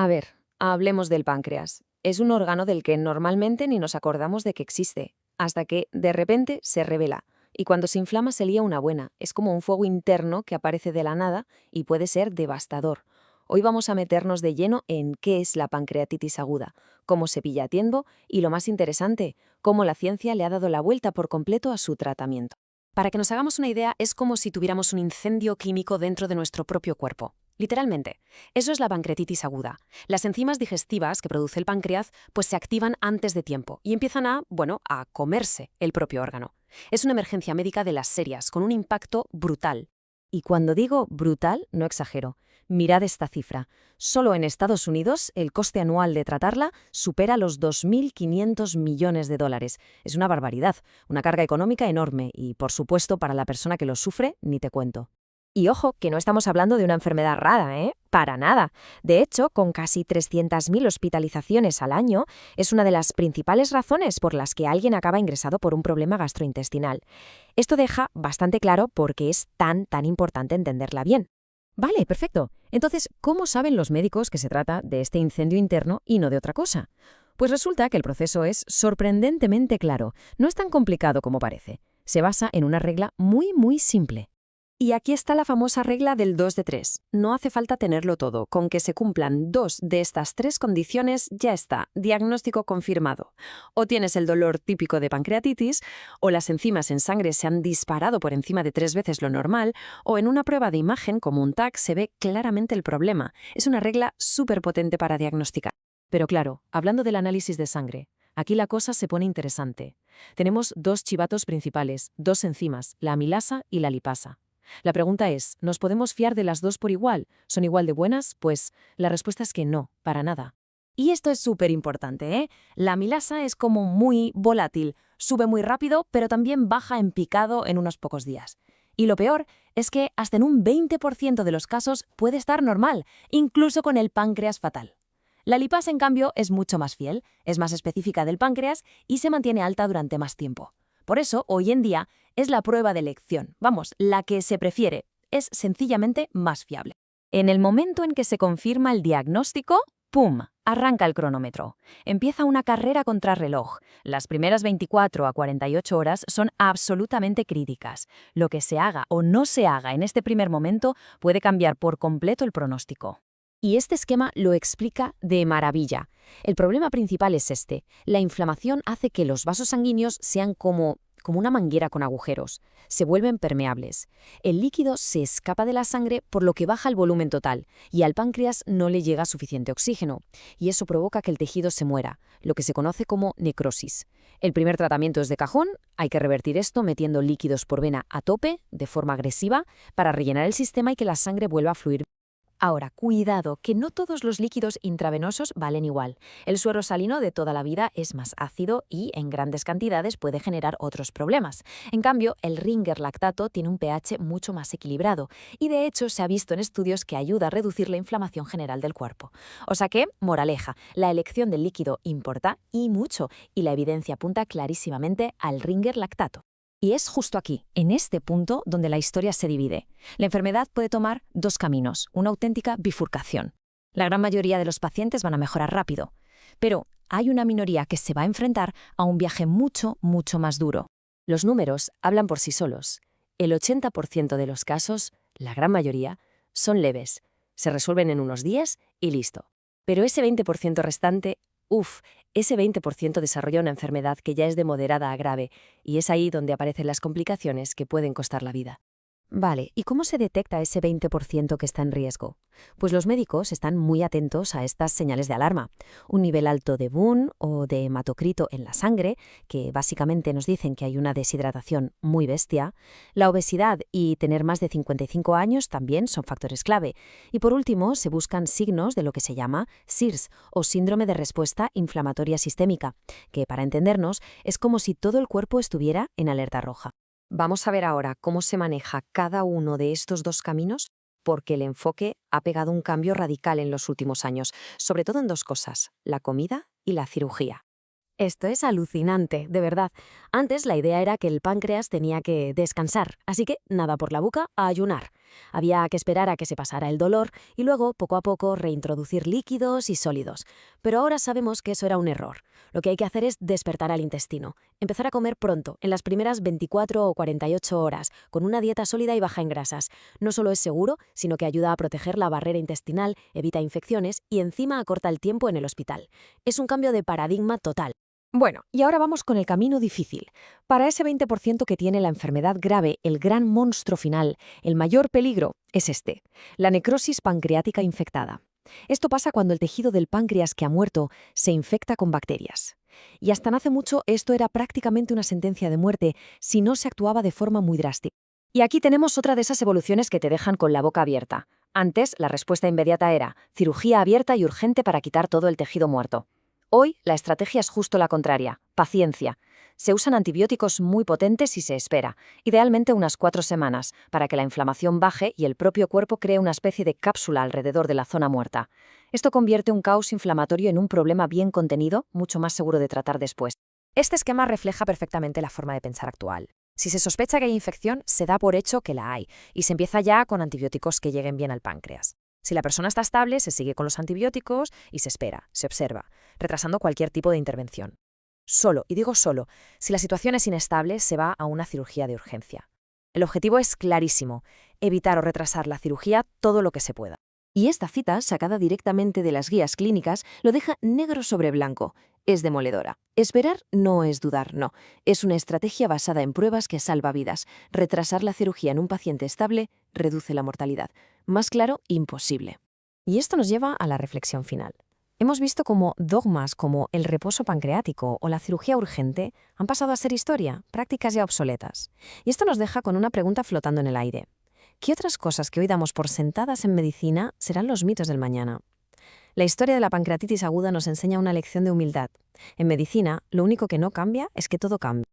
A ver, hablemos del páncreas. Es un órgano del que normalmente ni nos acordamos de que existe, hasta que, de repente, se revela. Y cuando se inflama se lía una buena. Es como un fuego interno que aparece de la nada y puede ser devastador. Hoy vamos a meternos de lleno en qué es la pancreatitis aguda, cómo se pilla a tiempo y, lo más interesante, cómo la ciencia le ha dado la vuelta por completo a su tratamiento. Para que nos hagamos una idea, es como si tuviéramos un incendio químico dentro de nuestro propio cuerpo. Literalmente. Eso es la pancreatitis aguda. Las enzimas digestivas que produce el páncreas pues se activan antes de tiempo y empiezan a comerse el propio órgano. Es una emergencia médica de las serias, con un impacto brutal. Y cuando digo brutal, no exagero. Mirad esta cifra. Solo en Estados Unidos, el coste anual de tratarla supera los 2.500 millones de dólares. Es una barbaridad, una carga económica enorme y, por supuesto, para la persona que lo sufre, ni te cuento. Y ojo, que no estamos hablando de una enfermedad rara, ¿eh? Para nada. De hecho, con casi 300.000 hospitalizaciones al año, es una de las principales razones por las que alguien acaba ingresado por un problema gastrointestinal. Esto deja bastante claro por qué es tan importante entenderla bien. Vale, perfecto. Entonces, ¿cómo saben los médicos que se trata de este incendio interno y no de otra cosa? Pues resulta que el proceso es sorprendentemente claro. No es tan complicado como parece. Se basa en una regla muy simple. Y aquí está la famosa regla del 2 de 3. No hace falta tenerlo todo. Con que se cumplan 2 de estas 3 condiciones, ya está. Diagnóstico confirmado. O tienes el dolor típico de pancreatitis, o las enzimas en sangre se han disparado por encima de 3 veces lo normal, o en una prueba de imagen como un TAC se ve claramente el problema. Es una regla súper potente para diagnosticar. Pero claro, hablando del análisis de sangre, aquí la cosa se pone interesante. Tenemos 2 chivatos principales, 2 enzimas, la amilasa y la lipasa. La pregunta es, ¿nos podemos fiar de las dos por igual? ¿Son igual de buenas? Pues la respuesta es que no, para nada. Y esto es súper importante, ¿eh? La amilasa es como muy volátil, sube muy rápido, pero también baja en picado en unos pocos días. Y lo peor es que hasta en un 20% de los casos puede estar normal, incluso con el páncreas fatal. La lipasa, en cambio, es mucho más fiel, es más específica del páncreas y se mantiene alta durante más tiempo. Por eso, hoy en día, es la prueba de elección. Vamos, la que se prefiere. Es sencillamente más fiable. En el momento en que se confirma el diagnóstico, ¡pum!, arranca el cronómetro. Empieza una carrera contrarreloj. Las primeras 24 a 48 horas son absolutamente críticas. Lo que se haga o no se haga en este primer momento puede cambiar por completo el pronóstico. Y este esquema lo explica de maravilla. El problema principal es este. La inflamación hace que los vasos sanguíneos sean como una manguera con agujeros. Se vuelven permeables. El líquido se escapa de la sangre por lo que baja el volumen total y al páncreas no le llega suficiente oxígeno. Y eso provoca que el tejido se muera, lo que se conoce como necrosis. El primer tratamiento es de cajón. Hay que revertir esto metiendo líquidos por vena a tope, de forma agresiva, para rellenar el sistema y que la sangre vuelva a fluir. Ahora, cuidado, que no todos los líquidos intravenosos valen igual. El suero salino de toda la vida es más ácido y, en grandes cantidades, puede generar otros problemas. En cambio, el Ringer lactato tiene un pH mucho más equilibrado y, de hecho, se ha visto en estudios que ayuda a reducir la inflamación general del cuerpo. O sea que, moraleja, la elección del líquido importa y mucho, y la evidencia apunta clarísimamente al Ringer lactato. Y es justo aquí, en este punto, donde la historia se divide. La enfermedad puede tomar 2 caminos, una auténtica bifurcación. La gran mayoría de los pacientes van a mejorar rápido, pero hay una minoría que se va a enfrentar a un viaje mucho más duro. Los números hablan por sí solos. El 80% de los casos, la gran mayoría, son leves. Se resuelven en unos días y listo. Pero ese 20% restante, ese 20% desarrolla una enfermedad que ya es de moderada a grave, y es ahí donde aparecen las complicaciones que pueden costar la vida. Vale, ¿y cómo se detecta ese 20% que está en riesgo? Pues los médicos están muy atentos a estas señales de alarma. Un nivel alto de BUN o de hematocrito en la sangre, que básicamente nos dicen que hay una deshidratación muy bestia. La obesidad y tener más de 55 años también son factores clave. Y por último, se buscan signos de lo que se llama SIRS o síndrome de respuesta inflamatoria sistémica, que para entendernos es como si todo el cuerpo estuviera en alerta roja. Vamos a ver ahora cómo se maneja cada uno de estos 2 caminos, porque el enfoque ha pegado un cambio radical en los últimos años, sobre todo en 2 cosas, la comida y la cirugía. Esto es alucinante, de verdad. Antes la idea era que el páncreas tenía que descansar, así que nada por la boca, a ayunar. Había que esperar a que se pasara el dolor y luego, poco a poco, reintroducir líquidos y sólidos. Pero ahora sabemos que eso era un error. Lo que hay que hacer es despertar al intestino. Empezar a comer pronto, en las primeras 24 o 48 horas, con una dieta sólida y baja en grasas. No solo es seguro, sino que ayuda a proteger la barrera intestinal, evita infecciones y encima acorta el tiempo en el hospital. Es un cambio de paradigma total. Bueno, y ahora vamos con el camino difícil. Para ese 20% que tiene la enfermedad grave, el gran monstruo final, el mayor peligro es este, la necrosis pancreática infectada. Esto pasa cuando el tejido del páncreas que ha muerto se infecta con bacterias. Y hasta no hace mucho esto era prácticamente una sentencia de muerte si no se actuaba de forma muy drástica. Y aquí tenemos otra de esas evoluciones que te dejan con la boca abierta. Antes, la respuesta inmediata era cirugía abierta y urgente para quitar todo el tejido muerto. Hoy, la estrategia es justo la contraria, paciencia. Se usan antibióticos muy potentes y se espera, idealmente unas 4 semanas, para que la inflamación baje y el propio cuerpo cree una especie de cápsula alrededor de la zona muerta. Esto convierte un caos inflamatorio en un problema bien contenido, mucho más seguro de tratar después. Este esquema refleja perfectamente la forma de pensar actual. Si se sospecha que hay infección, se da por hecho que la hay, y se empieza ya con antibióticos que lleguen bien al páncreas. Si la persona está estable, se sigue con los antibióticos y se espera, se observa, retrasando cualquier tipo de intervención. Solo, y digo solo, si la situación es inestable, se va a una cirugía de urgencia. El objetivo es clarísimo, evitar o retrasar la cirugía todo lo que se pueda. Y esta cita, sacada directamente de las guías clínicas, lo deja negro sobre blanco. Es demoledora. Esperar no es dudar, no. Es una estrategia basada en pruebas que salva vidas. Retrasar la cirugía en un paciente estable reduce la mortalidad. Más claro, imposible. Y esto nos lleva a la reflexión final. Hemos visto cómo dogmas como el reposo pancreático o la cirugía urgente han pasado a ser historia, prácticas ya obsoletas. Y esto nos deja con una pregunta flotando en el aire. ¿Qué otras cosas que hoy damos por sentadas en medicina serán los mitos del mañana? La historia de la pancreatitis aguda nos enseña una lección de humildad. En medicina, lo único que no cambia es que todo cambia.